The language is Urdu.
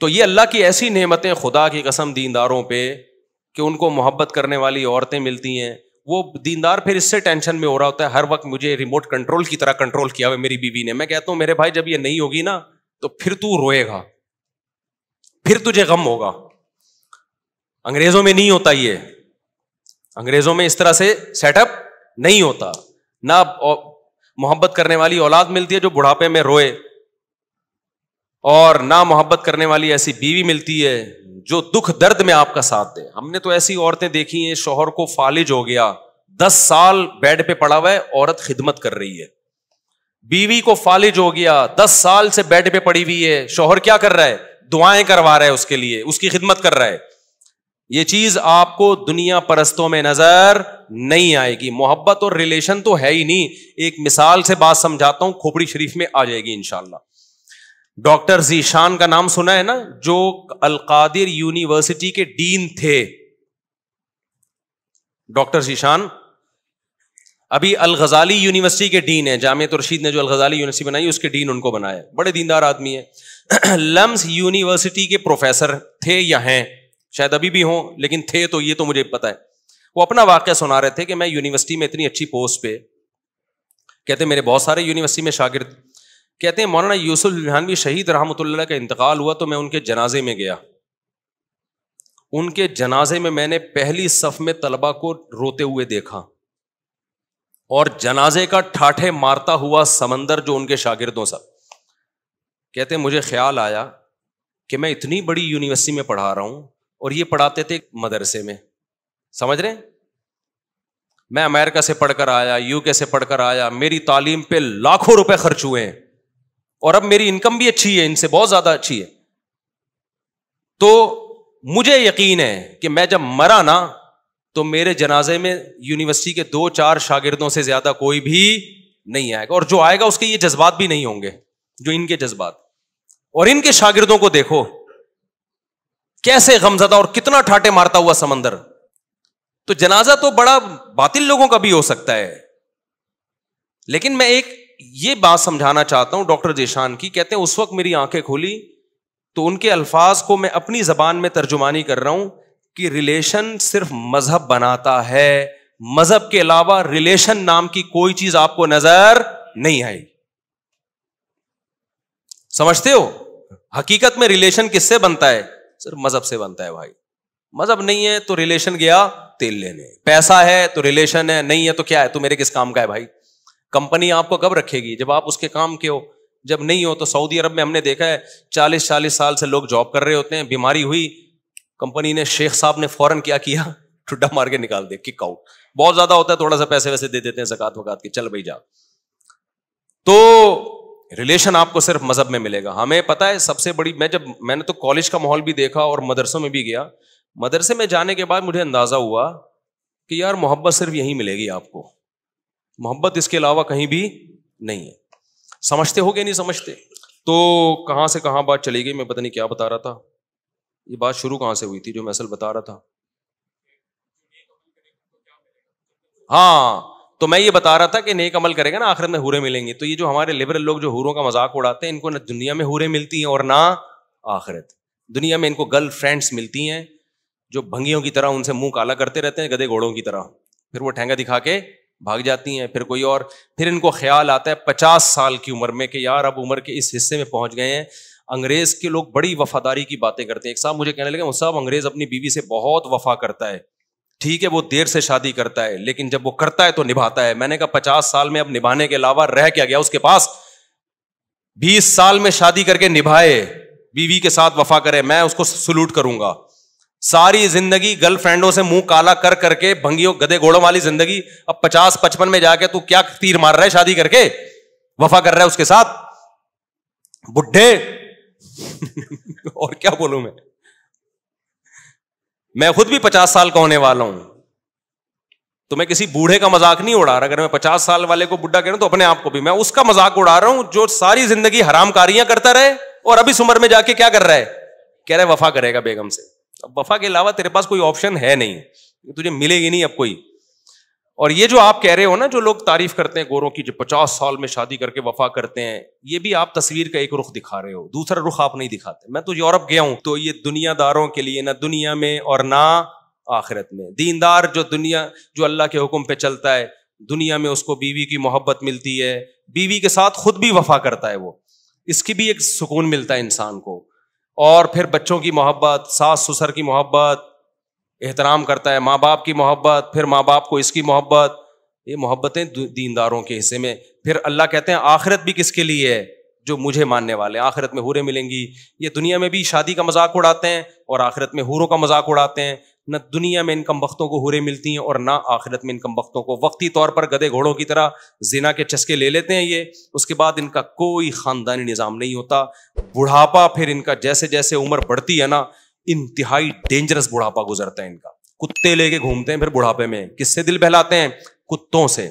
تو یہ اللہ کی ایسی نعمتیں خدا کی قسم دینداروں پہ کہ ان کو محبت کرنے والی عورتیں ملتی ہیں. وہ دیندار پھر اس سے ٹینشن میں ہو رہا ہوتا ہے ہر وقت, مجھے ریموٹ کنٹرول کی طرح کنٹرول کیا ہوا میری بیوی نے. میں کہتا ہوں میرے بھائی جب یہ نہیں ہوگی نا تو پھر تو روئے گا, پھر تجھے غم ہوگا. انگریزوں میں نہیں ہوتا یہ, انگریزوں میں اس طرح سے سیٹ اپ نہیں ہوتا. نہ محبت کرنے والی اولاد ملتی ہے جو بڑھاپے میں روئے, اور نہ محبت کرنے والی ایسی بیوی ملتی ہے جو دکھ درد میں آپ کا ساتھ دے. ہم نے تو ایسی عورتیں دیکھی ہیں شوہر کو فالج ہو گیا, 10 سال بیڈ پہ پڑا ہوا ہے, عورت خدمت کر رہی ہے. بیوی کو فالج ہو گیا, 10 سال سے بیڈ پہ پڑی ہوئی ہے, شوہر کیا کر رہا ہے, دعائیں کروا رہا ہے اس کے لیے, اس کی خدمت کر رہا ہے. یہ چیز آپ کو دنیا پرستوں میں نظر نہیں آئے گی. محبت اور ریلیشن تو ہے ہی نہیں. ایک مثال سے بات سمجھاتا ہوں, کھوپڑی شریف میں آ جائے گی انشاءاللہ. ڈاکٹر ذیشان کا نام سنا ہے نا, جو القادر یونیورسٹی کے ڈین تھے. ڈاکٹر ذیشان ابھی الغزالی یونیورسٹی کے ڈین ہیں. جامعہ رشید نے جو الغزالی یونیورسٹی بنائی اس کے ڈین ان کو بنایا. بڑے دیندار آدمی ہیں. لمس یونیورسٹی کے پروفیسر تھے یا ہیں, شاید ابھی بھی ہوں, لیکن تھے تو یہ تو مجھے پتا ہے. وہ اپنا واقعہ سنا رہے تھے کہ میں یونیورسٹی میں اتنی اچھی پوسٹ پہ, کہتے میرے بہت سارے یونیورسٹی میں شاگرد, کہتے ہیں مولانا یوسف الجھانوی شہید رحمۃ اللہ کا انتقال ہوا تو میں ان کے جنازے میں گیا. ان کے جنازے میں نے پہلی صف میں طلبہ کو روتے ہوئے دیکھا, اور جنازے کا ٹھاٹھے مارتا ہوا سمندر جو ان کے شاگردوں سا. کہتے ہیں مجھے خیال آیا کہ میں اتنی بڑی یونیورسٹی میں پڑھا رہا ہوں اور یہ پڑھاتے تھے مدرسے میں, سمجھ رہے ہیں. میں امریکہ سے پڑھ کر آیا, یو کے سے پڑھ کر آیا, میری تعلیم پہ لاکھوں روپے خرچ ہوئے ہیں, اور اب میری انکم بھی اچھی ہے, ان سے بہت زیادہ اچھی ہے. تو مجھے یقین ہے کہ میں جب مرا نا تو میرے جنازے میں یونیورسٹی کے 2-4 شاگردوں سے زیادہ کوئی بھی نہیں آئے گا, اور جو آئے گا اس کے یہ جذبات بھی نہیں ہوں گے جو ان کے جذبات. اور ان کے شاگردوں کو دیکھو کیسے غمزدہ اور کتنا ٹھاٹے مارتا ہوا سمندر. تو جنازہ تو بڑا باطل لوگوں کا بھی ہو سکتا ہے, لیکن میں ایک یہ بات سمجھانا چاہتا ہوں ڈاکٹر ذیشان کی. کہتے ہیں اس وقت میری آنکھیں کھولی تو ان کے الفاظ کو میں اپنی زبان میں ترجمانی کر رہا ہوں کہ ریلیشن صرف مذہب بناتا ہے, مذہب کے علاوہ ریلیشن نام کی کوئی چیز آپ کو نظر نہیں آئی. سمجھتے ہو حقیقت میں ریلیشن کس سے بنتا ہے, صرف مذہب سے بنتا ہے بھائی. مذہب نہیں ہے تو ریلیشن گیا تیل لینے, پیسہ ہے تو ریلیشن ہے, نہیں ہے تو کیا ہے, تو میرے کس کام کا ہے بھائی. کمپنی آپ کو کب رکھے گی, جب آپ اس کے کام کے ہو. جب نہیں ہو تو سعودی عرب میں ہم نے دیکھا ہے 40 سال سے لوگ جاب کر رہے ہوتے ہیں, بیماری ہوئی, کمپنی نے, شیخ صاحب نے فوراً کیا ٹھڈا مار کے نکال دے, کک آؤٹ. بہت زیادہ ہوتا ہے, تھوڑا سا پیسے ویسے دے دیتے ہیں زکات وکات کے, چل بھائی جا. تو ریلیشن آپ کو صرف مذہب میں ملے گا. ہمیں پتا ہے سب سے بڑی, میں نے تو کالج کا ماحول بھی دیکھا اور مدرسوں میں بھی گیا. مدرسے میں جانے کے بعد مجھے اندازہ ہوا کہ یار محبت صرف یہیں ملے گی آپ کو, محبت اس کے علاوہ کہیں بھی نہیں ہے. سمجھتے ہو گے نہیں سمجھتے؟ تو کہاں سے کہاں بات چلی گئی, میں پتہ نہیں کیا بتا رہا تھا. یہ بات شروع کہاں سے ہوئی تھی جو میں اصل بتا رہا تھا؟ ہاں, تو میں یہ بتا رہا تھا کہ نیک عمل کرے گا نا آخرت میں حوریں ملیں گی. تو یہ جو ہمارے لبرل لوگ جو حوروں کا مذاق اڑاتے ہیں, ان کو نہ دنیا میں حوریں ملتی ہیں اور نہ آخرت. دنیا میں ان کو گرل فرینڈس ملتی ہیں جو بھنگیوں کی طرح ان سے منہ کالا کرتے رہتے ہیں, گدے گھوڑوں کی طرح, پھر وہ ٹھینگا دکھا کے بھاگ جاتی ہیں. پھر کوئی اور, پھر ان کو خیال آتا ہے 50 سال کی عمر میں کہ یار اب عمر کے اس حصے میں پہنچ گئے ہیں. انگریز کے لوگ بڑی وفاداری کی باتیں کرتے ہیں. ایک صاحب مجھے کہنے لگے, صاحب انگریز اپنی بیوی سے بہت وفا کرتا ہے, ٹھیک ہے وہ دیر سے شادی کرتا ہے لیکن جب وہ کرتا ہے تو نبھاتا ہے. میں نے کہا 50 سال میں اب نبھانے کے علاوہ رہ کیا گیا اس کے پاس؟ 20 سال میں شادی کر کے نبھائے, بیوی کے ساتھ وفا کرے, میں اس کو سلوٹ کروں گا. ساری زندگی گرل فرینڈوں سے منہ کالا کر کر کے بھنگیوں گدے گھوڑوں والی زندگی, اب 50-55 میں جا کے تو کیا تیر مار رہا ہے, شادی کر کے وفا کر رہا ہے اس کے ساتھ, بڈھے. اور کیا بولوں میں خود بھی 50 سال کا ہونے والا ہوں, تو میں کسی بوڑھے کا مذاق نہیں اڑا رہا. اگر میں 50 سال والے کو بڈھا کہہ رہا ہوں تو اپنے آپ کو بھی میں اس کا مذاق اڑا رہا ہوں جو ساری زندگی حرام کاریاں کرتا رہے اور اب اس عمر میں جا کے کیا کر رہا ہے, کہہ رہا ہے وفا کرے گا بیگم سے. اب وفا کے علاوہ تیرے پاس کوئی آپشن ہے نہیں, تجھے ملے گی نہیں اب کوئی. اور یہ جو آپ کہہ رہے ہو نا, جو لوگ تعریف کرتے ہیں گوروں کی, جو 50 سال میں شادی کر کے وفا کرتے ہیں, یہ بھی آپ تصویر کا ایک رخ دکھا رہے ہو, دوسرا رخ آپ نہیں دکھاتے. میں تو یورپ گیا ہوں, تو یہ دنیا داروں کے لیے نہ دنیا میں اور نہ آخرت میں. دیندار جو اللہ کے حکم پہ چلتا ہے, دنیا میں اس کو بیوی کی محبت ملتی ہے, بیوی کے ساتھ خود بھی وفا کرتا ہے, وہ اس کی بھی ایک سکون ملتا ہے انسان کو. اور پھر بچوں کی محبت, ساس سسر کی محبت, احترام کرتا ہے, ماں باپ کی محبت, پھر ماں باپ کو اس کی محبت. یہ محبتیں دینداروں کے حصے میں. پھر اللہ کہتے ہیں آخرت بھی کس کے لیے ہے, جو مجھے ماننے والے. آخرت میں حوریں ملیں گی. یہ دنیا میں بھی شادی کا مذاق اڑاتے ہیں اور آخرت میں حوروں کا مذاق اڑاتے ہیں. نہ دنیا میں ان کم بختوں کو حوریں ملتی ہیں اور نہ آخرت میں ان کم بختوں کو. وقتی طور پر گدھے گھوڑوں کی طرح زنا کے چسکے لے لیتے ہیں یہ, اس کے بعد ان کا کوئی خاندانی نظام نہیں ہوتا. بڑھاپا پھر ان کا جیسے جیسے عمر بڑھتی ہے نا, انتہائی ڈینجرس بڑھاپا گزرتا ہے ان کا. کتے لے کے گھومتے ہیں پھر بڑھاپے میں. کس سے دل بہلاتے ہیں؟ کتوں سے.